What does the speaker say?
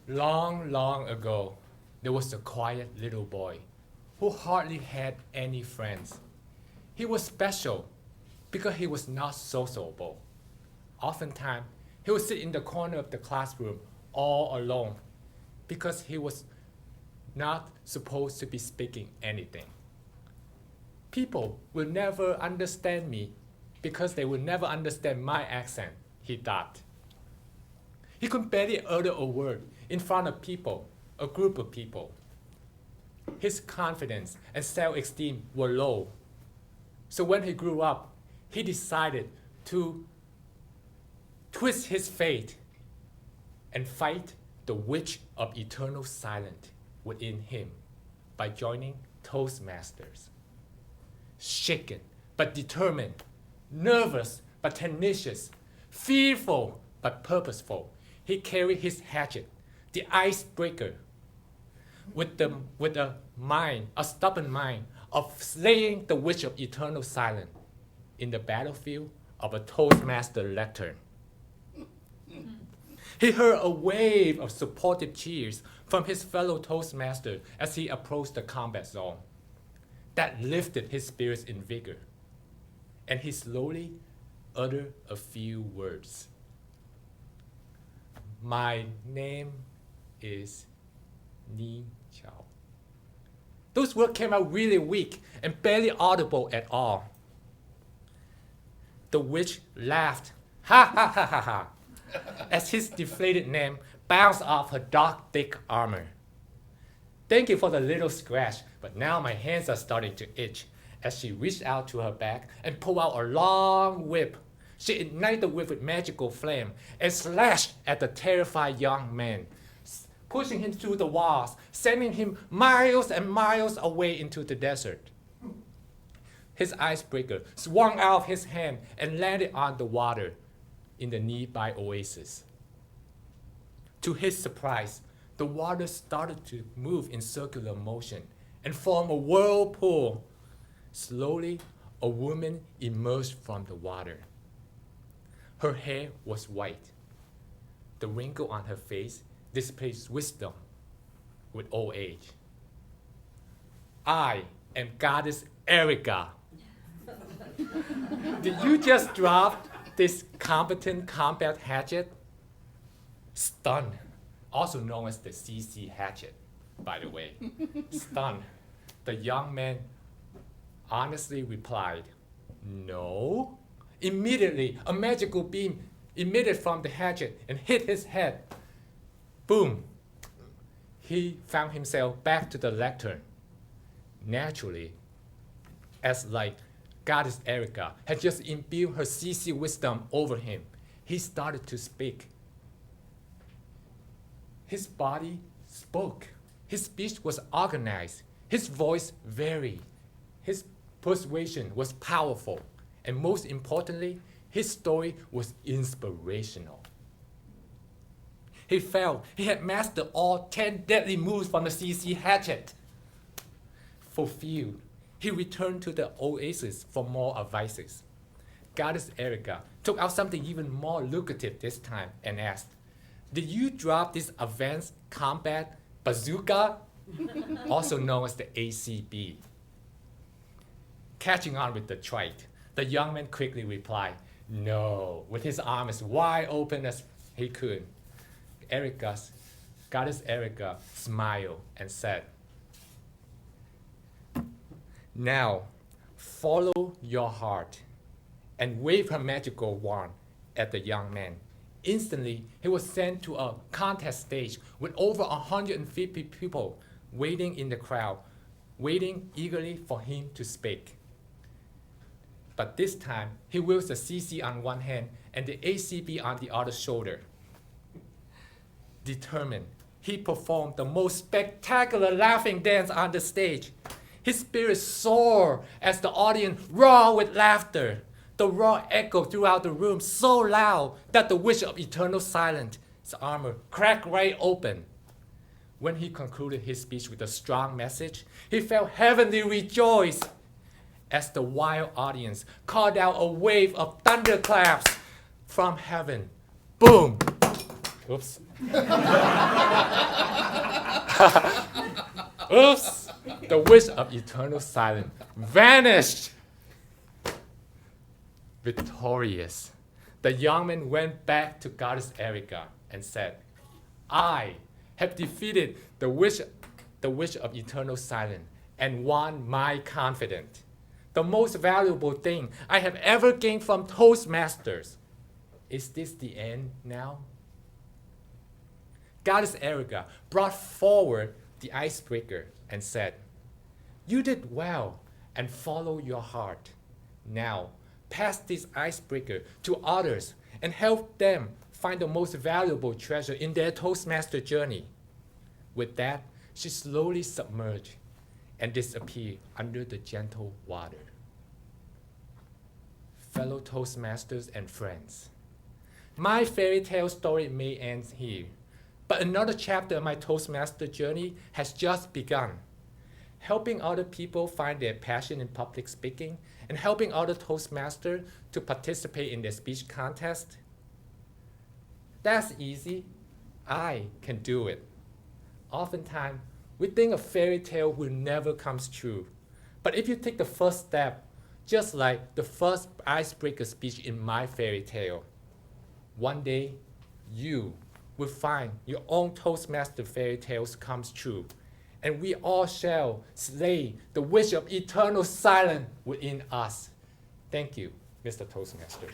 Long, long ago, there was a quiet little boy who hardly had any friends. He was special because he was not sociable. Oftentimes, he would sit in the corner of the classroom all alone because he was not supposed to be speaking anything. People will never understand me because they will never understand my accent, he thought. He could barely utter a word in front of people, a group of people. His confidence and self-esteem were low. So when he grew up, he decided to twist his fate and fight the witch of eternal silence within him by joining Toastmasters. Shaken but determined, nervous but tenacious, fearful but purposeful, he carried his hatchet, the icebreaker, with a stubborn mind of slaying the witch of eternal silence in the battlefield of a Toastmaster lectern. He heard a wave of supportive cheers from his fellow Toastmaster as he approached the combat zone. That lifted his spirits in vigor, and he slowly uttered a few words. My name is Nhien Chau. Those words came out really weak and barely audible at all. The witch laughed, ha ha ha ha ha, as his deflated name bounced off her dark, thick armor. Thank you for the little scratch, but now my hands are starting to itch. As she reached out to her back and pulled out a long whip, she ignited the whip with magical flame and slashed at the terrified young man, pushing him through the walls, sending him miles and miles away into the desert. His icebreaker swung out of his hand and landed on the water in the nearby oasis. To his surprise, the water started to move in circular motion and form a whirlpool. Slowly, a woman emerged from the water. Her hair was white. The wrinkle on her face displayed wisdom with old age. I am Goddess Erika. Did you just drop this competent combat hatchet? Stunned, also known as the CC hatchet, by the way. Stunned, the young man honestly replied, no. Immediately, a magical beam emitted from the hatchet and hit his head. Boom! He found himself back to the lectern. Naturally, as like Goddess Erika had just imbued her CC wisdom over him, he started to speak. His body spoke. His speech was organized. His voice varied. His persuasion was powerful. And most importantly, his story was inspirational. He felt he had mastered all 10 deadly moves from the CC hatchet. Fulfilled, he returned to the oasis for more advices. Goddess Erika took out something even more lucrative this time and asked, did you drop this advanced combat bazooka? Also known as the ACB. Catching on with the trite, the young man quickly replied, no, with his arm as wide open as he could. Goddess Erika smiled and said, now, follow your heart, and wave her magical wand at the young man. Instantly, he was sent to a contest stage with over 150 people waiting in the crowd, waiting eagerly for him to speak. But this time, he wields the CC on one hand and the ACB on the other shoulder. Determined, he performed the most spectacular laughing dance on the stage. His spirit soared as the audience roared with laughter. The roar echoed throughout the room so loud that the witch of eternal silence, his armor, cracked right open. When he concluded his speech with a strong message, he felt heavenly rejoice as the wild audience called out a wave of thunderclaps from heaven. Boom! Oops. Oops! The wish of eternal silence vanished. Victorious, the young man went back to Goddess Erika and said, I have defeated the wish of eternal silence and won my confidence, the most valuable thing I have ever gained from Toastmasters. Is this the end now? Goddess Erika brought forward the icebreaker and said, you did well and follow your heart. Now, pass this icebreaker to others and help them find the most valuable treasure in their Toastmaster journey. With that, she slowly submerged and disappeared under the gentle water. Fellow Toastmasters and friends, my fairy tale story may end here, but another chapter of my Toastmaster journey has just begun. Helping other people find their passion in public speaking and helping other Toastmasters to participate in their speech contest. That's easy. I can do it. Oftentimes, we think a fairy tale will never come true. But if you take the first step, just like the first icebreaker speech in my fairy tale, one day you will find your own Toastmaster fairy tales comes true. And we all shall slay the wish of eternal silence within us. Thank you, Mr. Toastmaster.